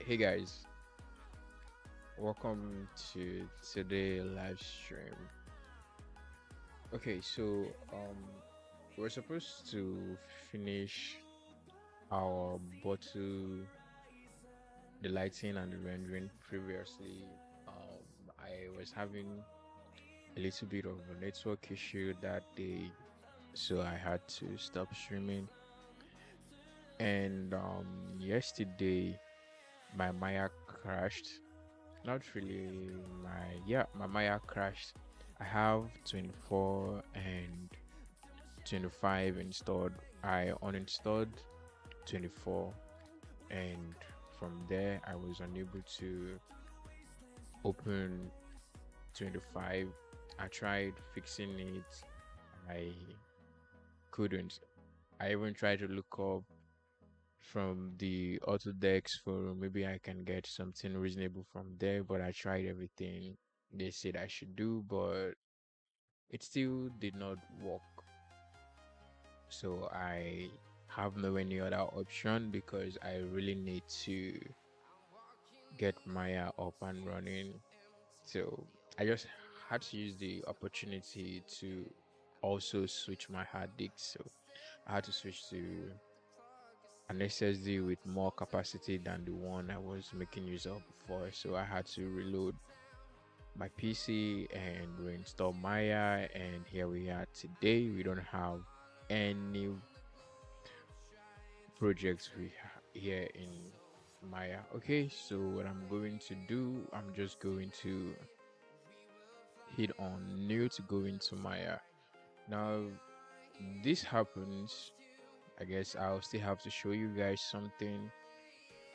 Hey guys, welcome to today live stream. Okay, we're supposed to finish our bottle, the lighting and the rendering previously. I was having a little bit of a network issue that day, so I had to stop streaming. And yesterday my Maya crashed. Not really my Maya crashed. I have 24 and 25 installed. I uninstalled 24, and from there I was unable to open 25. I tried fixing it. I couldn't. I even tried to look up from the Autodex for maybe I can get something reasonable from there, but I tried everything they said I should do, but it still did not work. So I have no any other option because I really need to get Maya up and running. So I just had to use the opportunity to also switch my hard disk. So I had to switch to an SSD with more capacity than the one I was making use of before. So I had to reload my PC and reinstall Maya, and here we are today. We don't have any projects here in Maya. Okay, so what I'm going to do, I'm just going to hit on new to go into Maya. Now, this happens. I guess I'll still have to show you guys something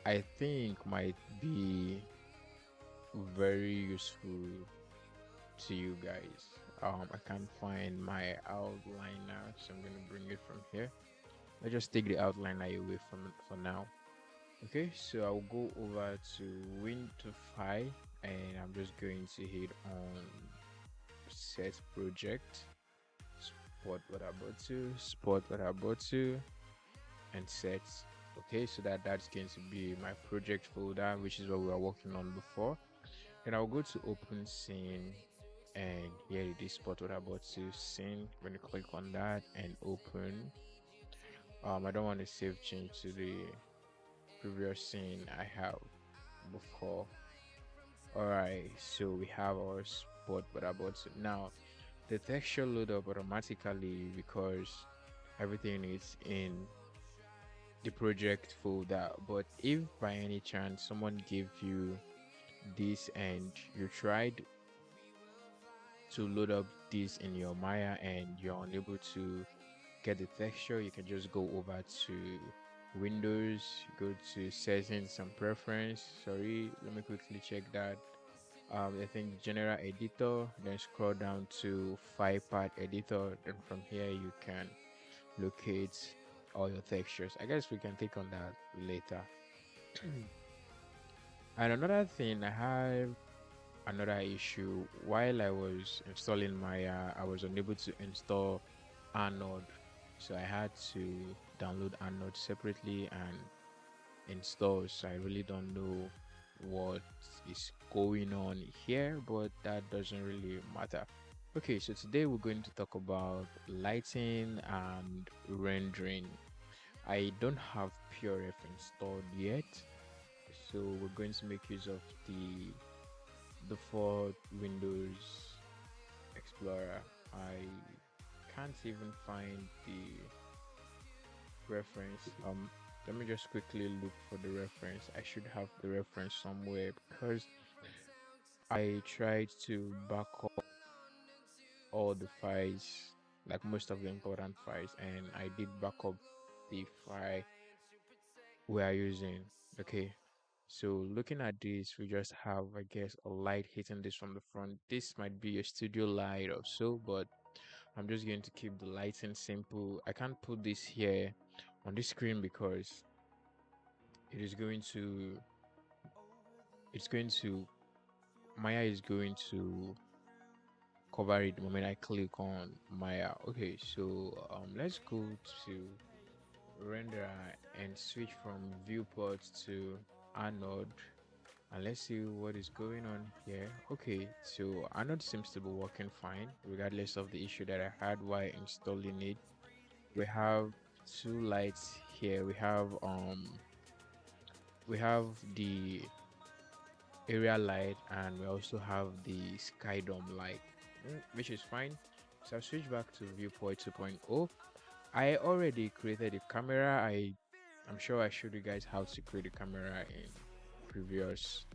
I think might be very useful to you guys. I can't find my outline now, so I'm gonna bring it from here. Let's just take the outliner away from for now. Okay, so I'll go over to Win2Fi and I'm just going to hit on set project, spot what I bought to, and set. Okay, so that's going to be my project folder, which is what we were working on before. Then I'll go to open scene, and here it is, spot what I bought to scene. I'm going to click on that and open. I don't want to save change to the previous scene I have before. Alright, so we have our spot but about now the texture load up automatically because everything is in the project folder. But if by any chance someone gave you this and you tried to load up this in your Maya and you're unable to get the texture, you can just go over to Windows, go to settings and preference. Sorry, let me quickly check that. I think general editor, then scroll down to 5 part editor, and from here you can locate all your textures. I guess we can take on that later. And another thing, I have another issue. While I was installing Maya, I was unable to install Arnold, so I had to download Arnold separately and install. So I really don't know what is going on here, but that doesn't really matter. Okay, so today we're going to talk about lighting and rendering. I don't have PureF installed yet, so we're going to make use of the default Windows Explorer. I can't even find the reference. Let me just quickly look for the reference. I should have the reference somewhere because I tried to back up all the files, like most of the important files, and I did back up the file we are using. Okay, so looking at this, we just have, I guess, a light hitting this from the front. This might be a studio light or so, but I'm just going to keep the lighting simple. I can't put this here on this screen because it is going to, it's going to, Maya is going to cover it the moment I click on Maya. Okay, so let's go to render and switch from viewport to anode, and let's see what is going on here. Okay, so anode seems to be working fine regardless of the issue that I had while installing it. We have two lights here. We have the area light, and we also have the sky dome light, which is fine. So I'll switch back to viewport 2.0. I already created a camera. I'm sure I showed you guys how to create a camera in previous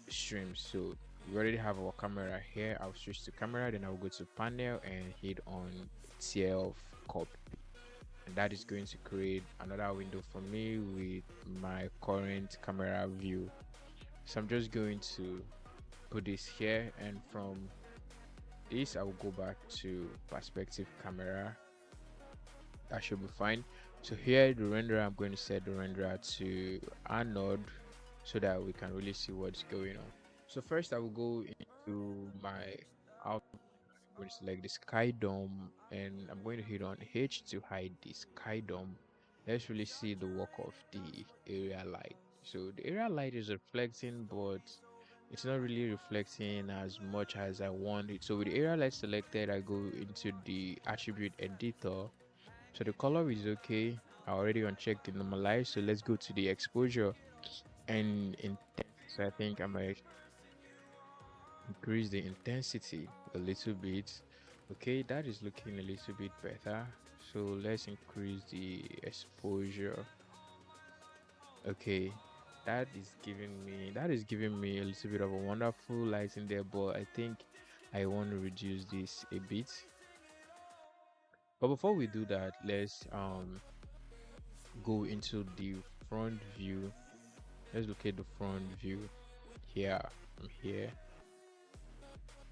streams. So we already have our camera here. I'll switch to camera, then I'll go to panel and hit on TF copy, and that is going to create another window for me with my current camera view. So I'm just going to put this here, and from this I will go back to perspective camera. That should be fine. So here the renderer, I'm going to set the renderer to anode so that we can really see what's going on. So first I will go into my out. I'm going to select the sky dome, and I'm going to hit on H to hide the sky dome. Let's really see the work of the area light. So the area light is reflecting, but it's not really reflecting as much as I want it. So with the area light selected, I go into the attribute editor. So the color is okay. I already unchecked the normalize. So let's go to the exposure and intensity. So I think I might increase the intensity a little bit. Okay, that is looking a little bit better. So let's increase the exposure. Okay, that is giving me a little bit of a wonderful light in there, but I think I want to reduce this a bit. But before we do that, let's go into the front view. Let's look at the front view here. From here,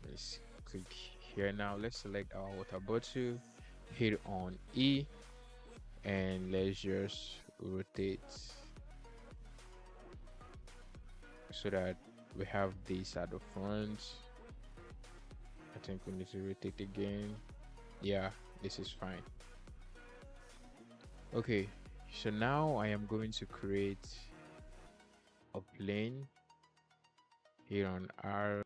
let's click here. Now let's select our water bottle, hit on E, and let's just rotate so that we have this at the front. I think we need to rotate again. Yeah, this is fine. Okay, so now I am going to create a plane. Here on R,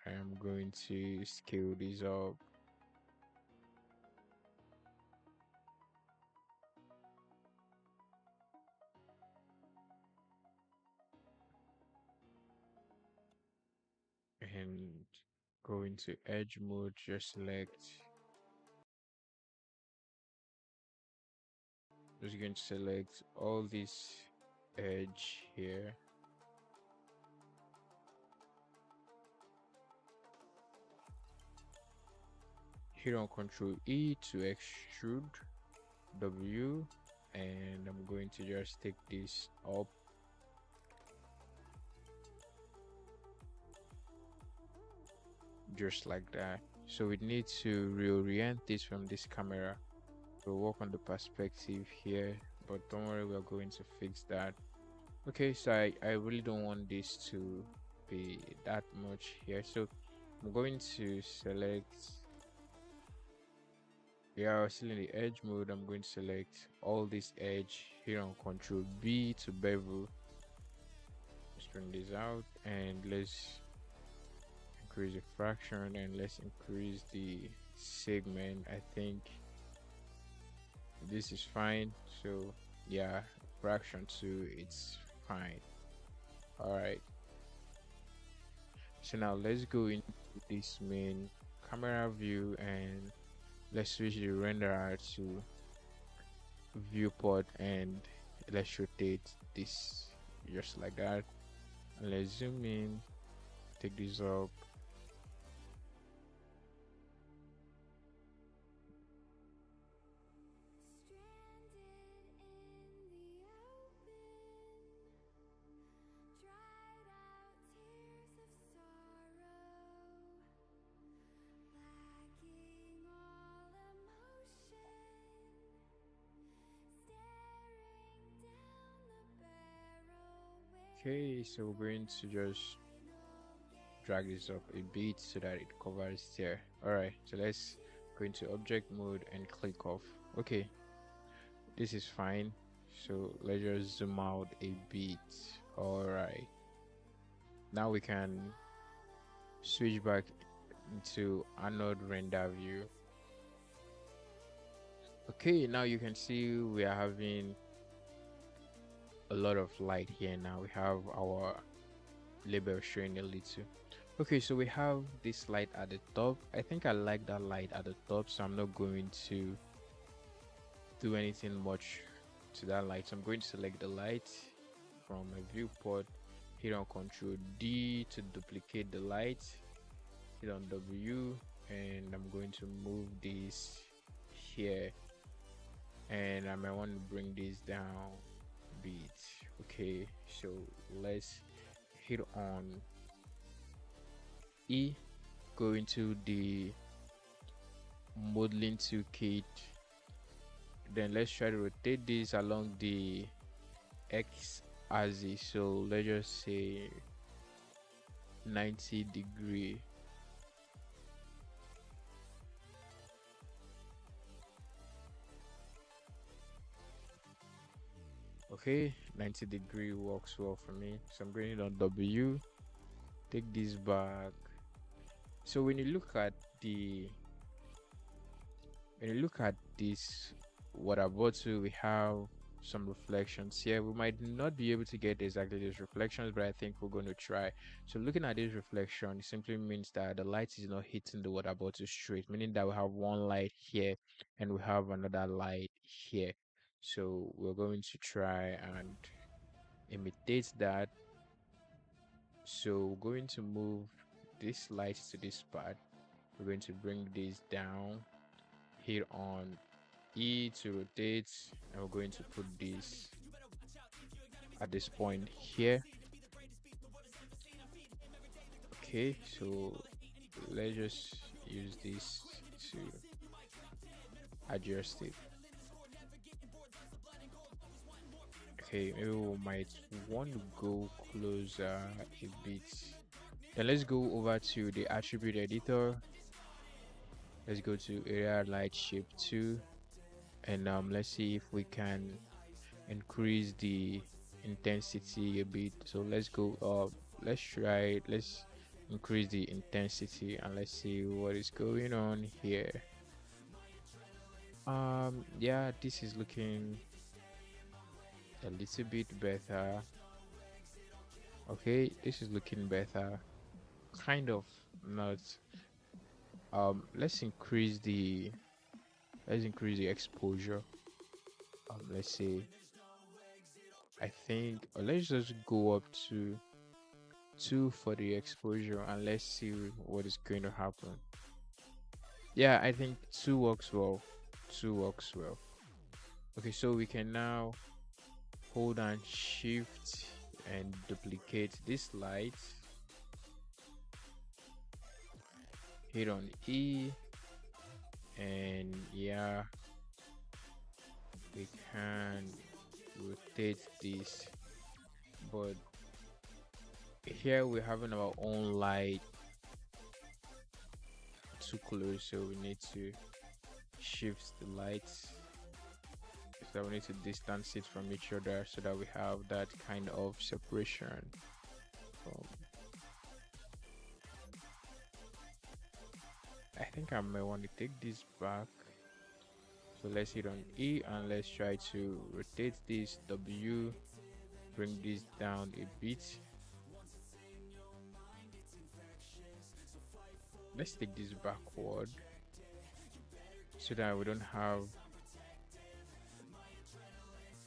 I am going to scale this up. And go into edge mode, just going to select all this edge here. Hit on Control E to extrude W, and I'm going to just take this up. Just like that. So we need to reorient this from this camera. We'll work on the perspective here, but don't worry, we're going to fix that. Okay, so I really don't want this to be that much here, so I'm going to select, yeah, we're still in the edge mode. I'm going to select all this edge here on Control B to bevel. Let's bring this out, and let's increase the fraction, and let's increase the segment. I think this is fine. So yeah, fraction 2, it's fine. All right, so now let's go into this main camera view, and let's switch the renderer to viewport, and let's rotate this just like that, and let's zoom in, take this up. Okay, so we're going to just drag this up a bit so that it covers there. All right, so let's go into object mode and click off. Okay, this is fine. So let's just zoom out a bit. All right, now we can switch back into anode render view. Okay, now you can see we are having a lot of light here. Now we have our label showing a little. Okay, so we have this light at the top. I think I like that light at the top, so I'm not going to do anything much to that light. So I'm going to select the light from my viewport, hit on Ctrl D to duplicate the light, hit on W, and I'm going to move this here, and I might want to bring this down a bit. Okay, so let's hit on E, go into the modeling toolkit, then let's try to rotate this along the X axis. So let's just say 90-degree. Okay, 90-degree works well for me. So I'm going on W, take this back. So when you look at this water bottle, we have some reflections here. We might not be able to get exactly these reflections, but I think we're going to try. So looking at this reflection, it simply means that the light is not hitting the water bottle straight, meaning that we have one light here and we have another light here. So we're going to try and imitate that. So we're going to move this light to this part. We're going to bring this down, hit on E to rotate, and we're going to put this at this point here. Okay, so let's just use this to adjust it. Okay, maybe we might want to go closer a bit. Then let's go over to the attribute editor. Let's go to area light shape 2, and let's see if we can increase the intensity a bit. So let's go up, let's try it. Let's increase the intensity and let's see what is going on here. Yeah, this is looking a little bit better. Okay, this is looking better, kind of not. Let's increase the exposure. Let's see, I think let's just go up to 2 for the exposure and let's see what is going to happen. Yeah, I think 2 works well. 2 works well. Okay, so we can now hold and shift and duplicate this light, hit on E, and yeah, we can rotate this, but here we're having our own light too close, so we need to shift the lights. So we need to distance it from each other so that we have that kind of separation. I think I may want to take this back. So let's hit on E and let's try to rotate this W, bring this down a bit. Let's take this backward so that we don't have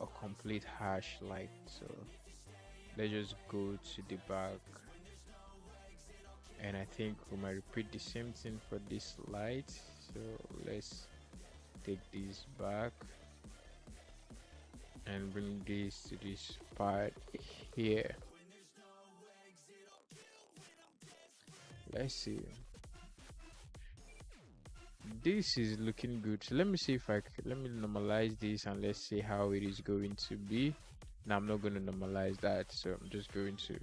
a complete harsh light. So let's just go to the back, and I think we might repeat the same thing for this light. So let's take this back and bring this to this part here. Let's see, this is looking good. So let me see if let me normalize this and let's see how it is going to be. Now I'm not going to normalize that, so I'm just going to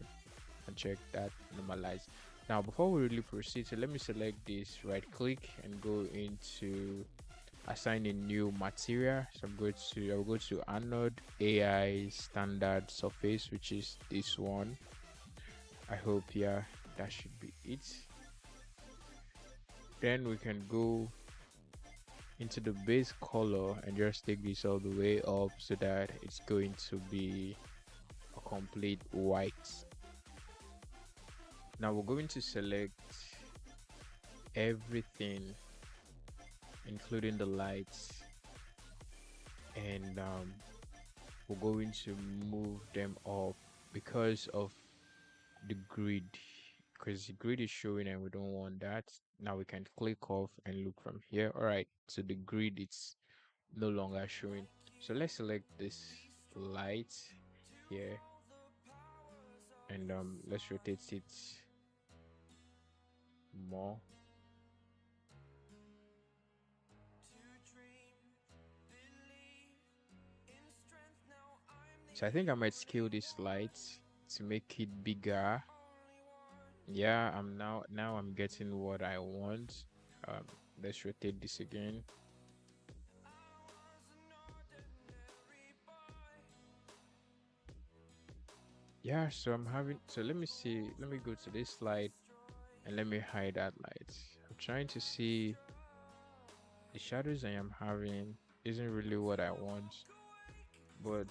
check that normalize. Now before we really proceed, so let me select this, right click and go into assign a new material. So I'll go to anode AI standard surface, which is this one. I hope, yeah, that should be it. Then we can go into the base color and just take this all the way up so that it's going to be a complete white. Now we're going to select everything, including the lights, and we're going to move them up because of the grid, because the grid is showing and we don't want that. Now we can click off and look from here. All right, so the grid it's no longer showing. So let's select this light here, and let's rotate it more. So I think I might scale this light to make it bigger. Yeah, I'm getting what I want. Let's rotate this again. Yeah, so let me see, let me go to this slide and let me hide that light. I'm trying to see the shadows I am having isn't really what I want, but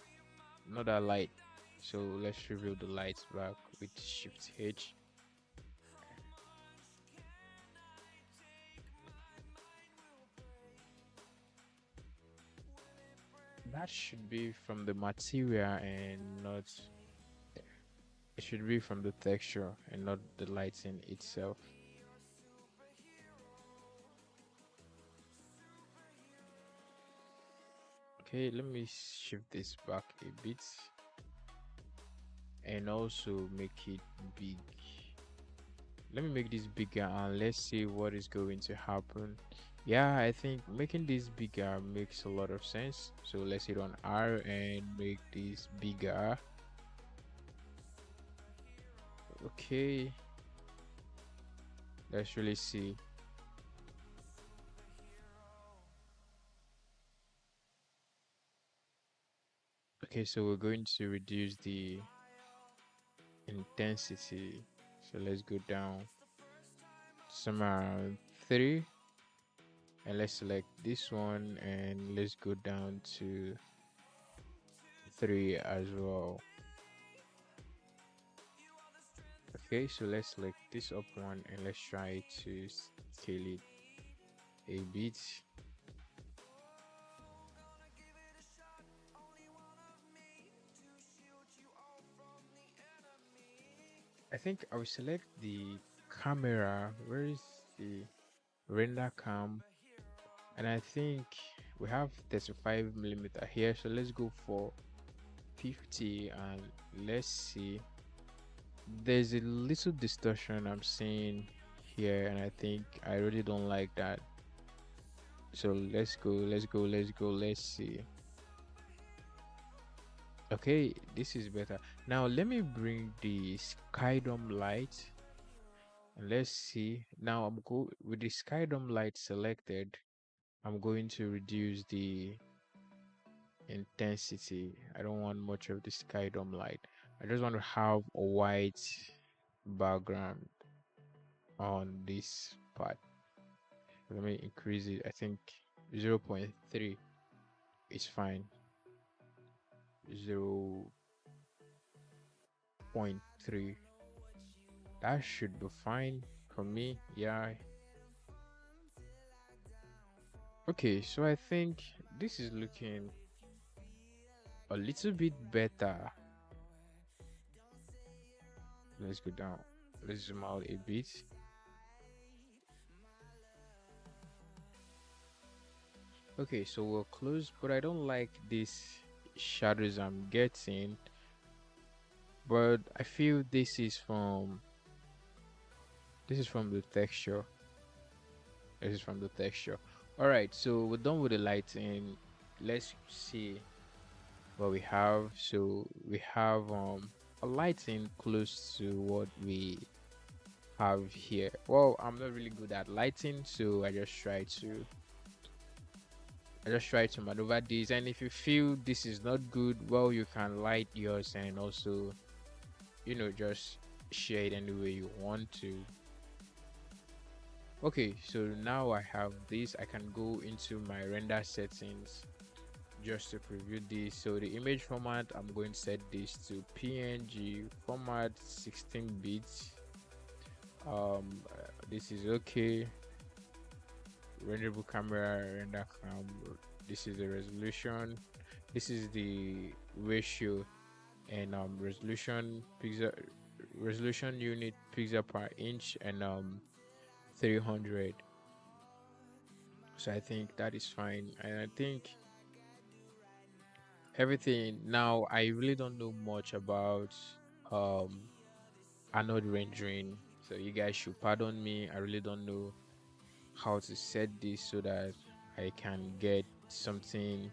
not that light. So let's reveal the lights back with Shift H. That should be from the material and not, it should be from the texture and not the lighting itself. Okay, let me shift this back a bit and also make it big. Let me make this bigger and let's see what is going to happen. Yeah, I think making this bigger makes a lot of sense. So let's hit on R and make this bigger. Okay, let's really see. Okay, so we're going to reduce the intensity. So let's go down somewhere around 3, and let's select this one and let's go down to 3 as well. Okay, so let's select this up one and let's try to scale it a bit. I think I will select the camera. Where is the render cam? And I think we have 35mm here, so let's go for 50 and let's see. There's a little distortion I'm seeing here, and I think I really don't like that. So let's see. Okay, this is better. Now let me bring the skydome light and let's see. Now I'm go with the skydome light selected. I'm going to reduce the intensity. I don't want much of the skydome light. I just want to have a white background on this part. Let me increase it. I think 0.3 is fine. 0.3, that should be fine for me. Yeah. Okay, so I think this is looking a little bit better. Let's go down. Let's zoom out a bit. Okay, so we're close, but I don't like these shadows I'm getting. But I feel this is from the texture. This is from the texture. All right, so we're done with the lighting. Let's see what we have. So we have a lighting close to what we have here. Well, I'm not really good at lighting, so I just try to I just try to maneuver this, and if you feel this is not good, well, you can light yours and also, just share it any way you want to. Okay, so now I have this. I can go into my render settings just to preview this. So the image format, I'm going to set this to PNG format, 16 bits. This is okay. Renderable camera, render cam. This is the resolution. This is the ratio and resolution unit pixel per inch, and 300. So I think that is fine, and I think everything. Now I really don't know much about um Anode rendering, so you guys should pardon me. I really don't know how to set this so that I can get something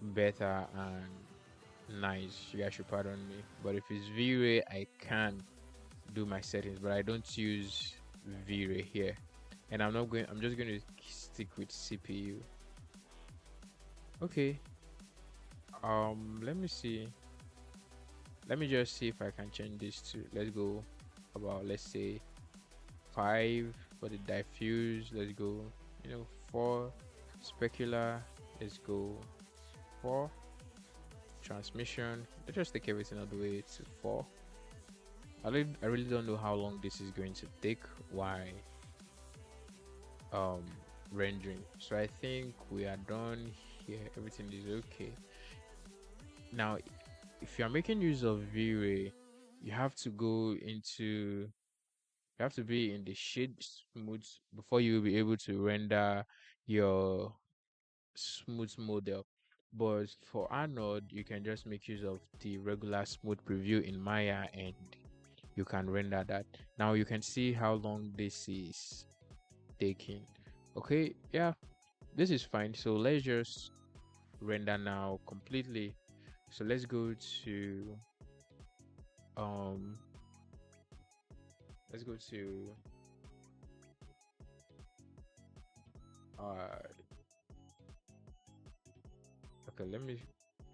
better and nice. You guys should pardon me, but if it's V-Ray, I can do my settings, but I don't use V-Ray here, and I'm just going to stick with CPU. Okay, let me see. Let me just see if I can change this to, let's go about, let's say 5 for the diffuse. Let's go, 4 specular. Let's go 4 transmission. Let's just take everything all the way to 4. I really don't know how long this is going to take while rendering. So I think we are done here. Everything is okay. Now, if you're making use of V-Ray, you have to be in the shade smooth before you will be able to render your smooth model. But for Anode, you can just make use of the regular smooth preview in Maya and you can render that. Now you can see how long this is taking. Okay, yeah, this is fine. So let's just render now completely. So let's go to let's go to okay, let me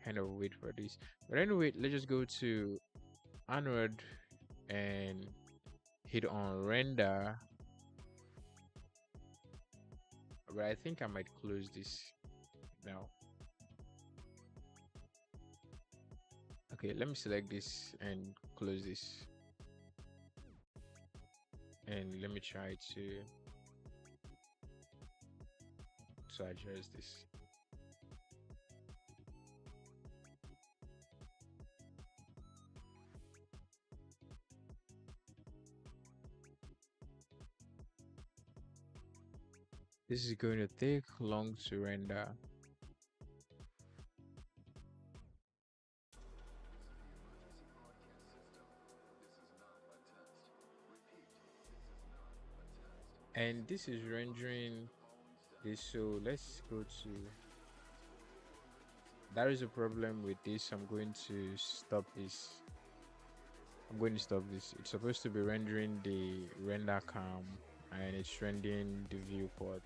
kind of wait for this. But anyway, let's just go to Anode and hit on render. But I think I might close this now. Okay, let me select this and close this, and let me try to adjust this. This is going to take long to render. And this is rendering this, so let's go to, there is a problem with this. I'm going to stop this. It's supposed to be rendering the render cam and it's rendering the viewport.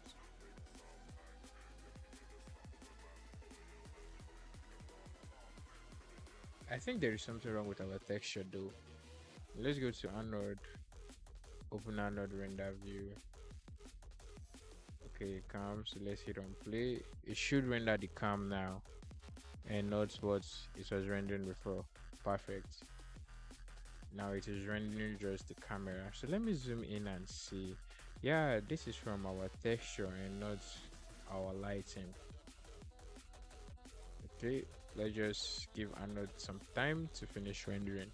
I think there is something wrong with our texture though. Let's go to Anode, open Anode render view. Okay, cam, so let's hit on play. It should render the cam now and not what it was rendering before. Perfect. Now it is rendering just the camera. So let me zoom in and see. Yeah, this is from our texture and not our lighting. Okay, let's just give Anode some time to finish rendering.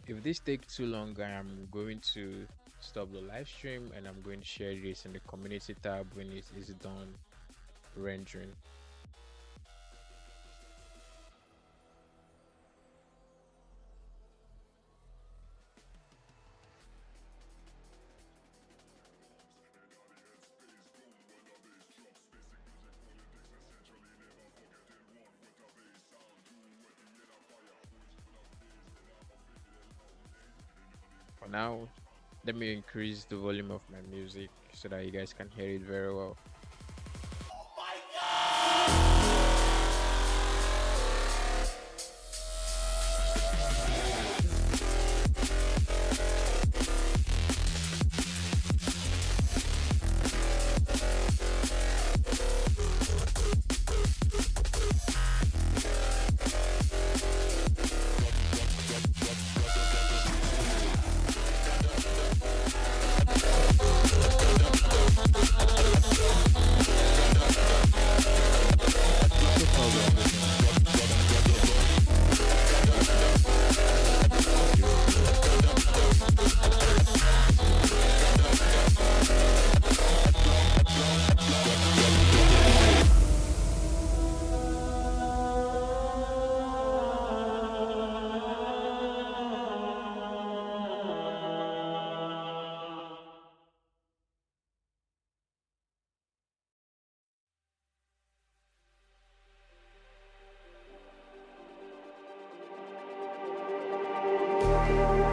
If this takes too long, I am going to stop the live stream and I'm going to share this in the community tab when it is done rendering. For now, let me increase the volume of my music. so that you guys can hear it very well. No problem.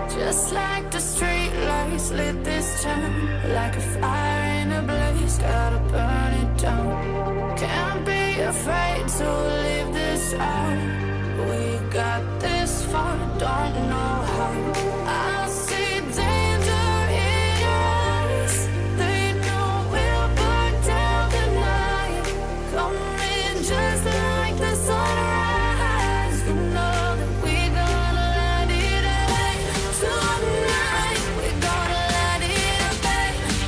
Just like the street lights lit this town, like a fire in a blaze, gotta burn it down. Can't be afraid to leave this out. We got this far, don't know how. I see danger in your eyes. They know we'll burn down the night. Coming just like the sunrise. You know that we gonna light it up tonight. We gonna light it up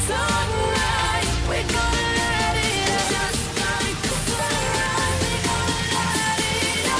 tonight. We gonna light it up just like the sunrise. We gonna light it up now.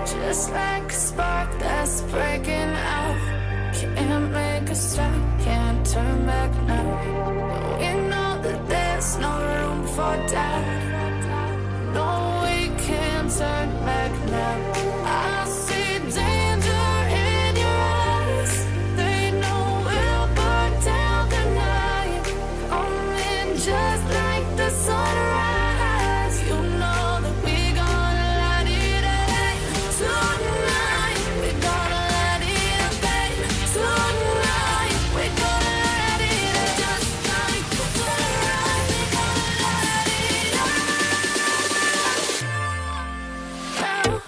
Just like a spark that's breaking out. Can't make a stop, can't turn back now. We know that there's no room for doubt. No, we can't turn back now. I see danger in your eyes. They know we'll burn down the night. Coming just like the sunrise. You know that we gonna light it up tonight. We gonna light it up tonight. We gonna light it up just like the sunrise. We gonna light it up now.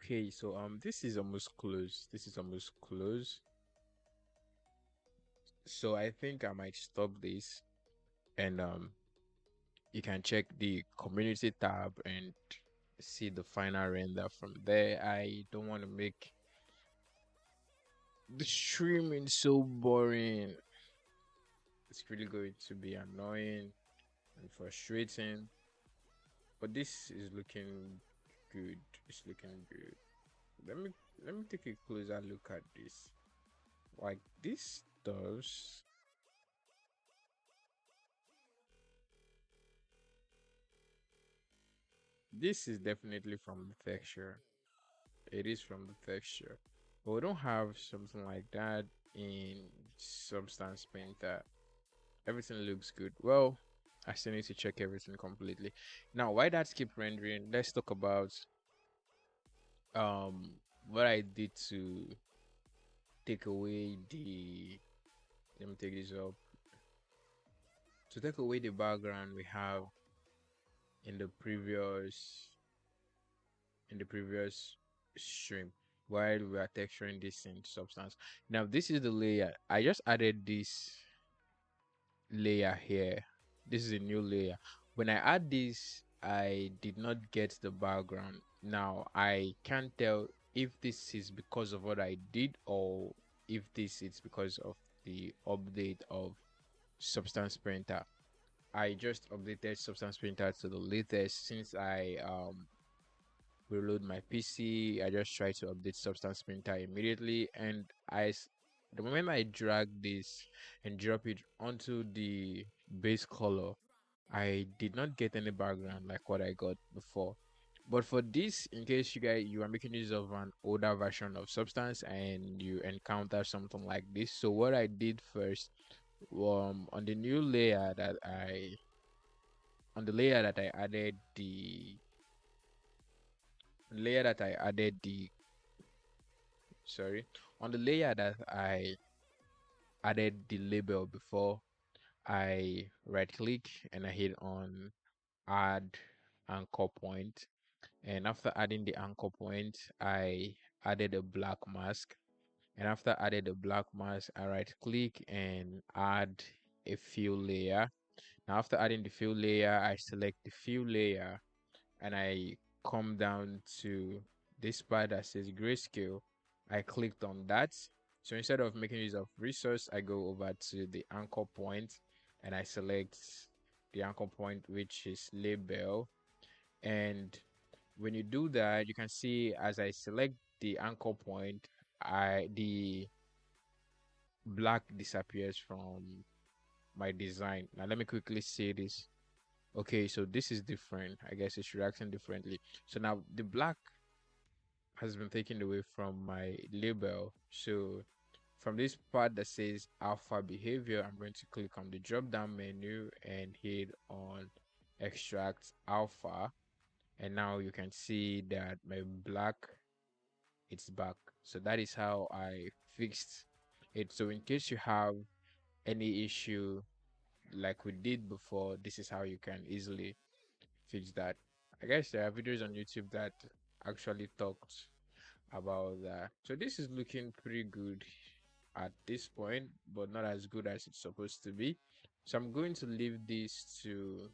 Okay, so this is almost close. This is almost close. So I think I might stop this, and you can check the community tab and see the final render from there. I don't want to make the streaming so boring. It's really going to be annoying and frustrating. But this is looking good. It's looking good. Let me let me take a closer look at this. Like this does. This is definitely from the texture. It is from the texture. but we don't have something like that in Substance Painter. Everything looks good. Well, I still need to check everything completely. Now, why that keep rendering? Let's talk about um what I did to take away the, let me take this up, to take away the background we have in the previous stream while we are texturing this in Substance. Now this is the layer. I just added this layer here. This is a new layer. When I add this, I did not get the background. Now I can't tell if this is because of what I did or if this is because of the update of Substance Painter. I just updated Substance Painter to the latest. Since I reload my PC, I just try to update Substance Painter immediately, and the moment I drag this and drop it onto the base color, I did not get any background like what I got before. But for this, in case you are making use of an older version of Substance and you encounter something like this, so what I did first, on the new layer that I on the layer that I added the layer that I added the sorry on the layer that I added the label before, I right click and I hit on add anchor point, and after adding the anchor point, I added a black mask, and after added a black mask, I right click and add a fill layer. Now after adding the fill layer, I select the fill layer and I come down to this part that says grayscale. I clicked on that. So instead of making use of resource, I go over to the anchor point and I select the anchor point, which is label. And when you do that, you can see as I select the anchor point, the black disappears from my design. Now let me quickly say this. Okay, so this is different. I guess it's reacting differently. So now the black has been taken away from my label. So from this part that says alpha behavior, I'm going to click on the drop down menu and hit on extract alpha. And now you can see that my black, it's back. So that is how I fixed it. So in case you have any issue like we did before, this is how you can easily fix that. I guess there are videos on YouTube that actually talked about that. So this is looking pretty good at this point, but not as good as it's supposed to be. So I'm going to leave this to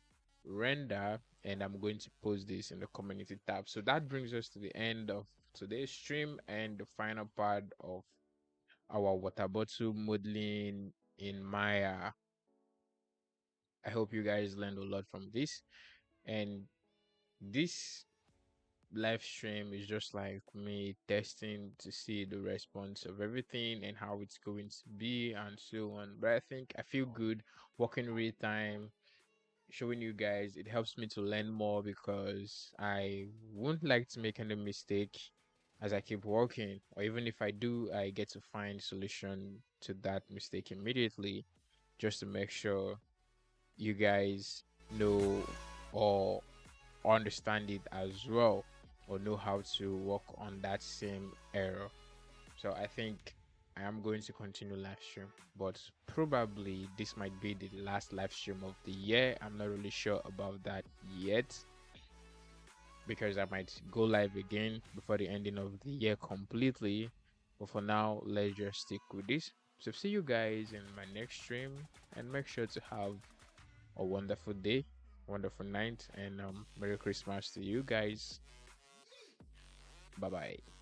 render and I'm going to post this in the community tab. So that brings us to the end of today's stream and the final part of our water bottle modeling in Maya. I hope you guys learned a lot from this, and this live stream is just like me testing to see the response of everything and how it's going to be and so on. But I think I feel good working real time, showing you guys. It helps me to learn more because I wouldn't like to make any mistake as I keep working, or even if I do, I get to find solution to that mistake immediately, just to make sure you guys know or understand it as well, or know how to work on that same error. So I think I am going to continue live stream, but probably this might be the last live stream of the year. I'm not really sure about that yet, because I might go live again before the ending of the year completely. But for now, let's just stick with this. So see you guys in my next stream, and make sure to have a wonderful day, wonderful night, and Merry Christmas to you guys. Bye bye.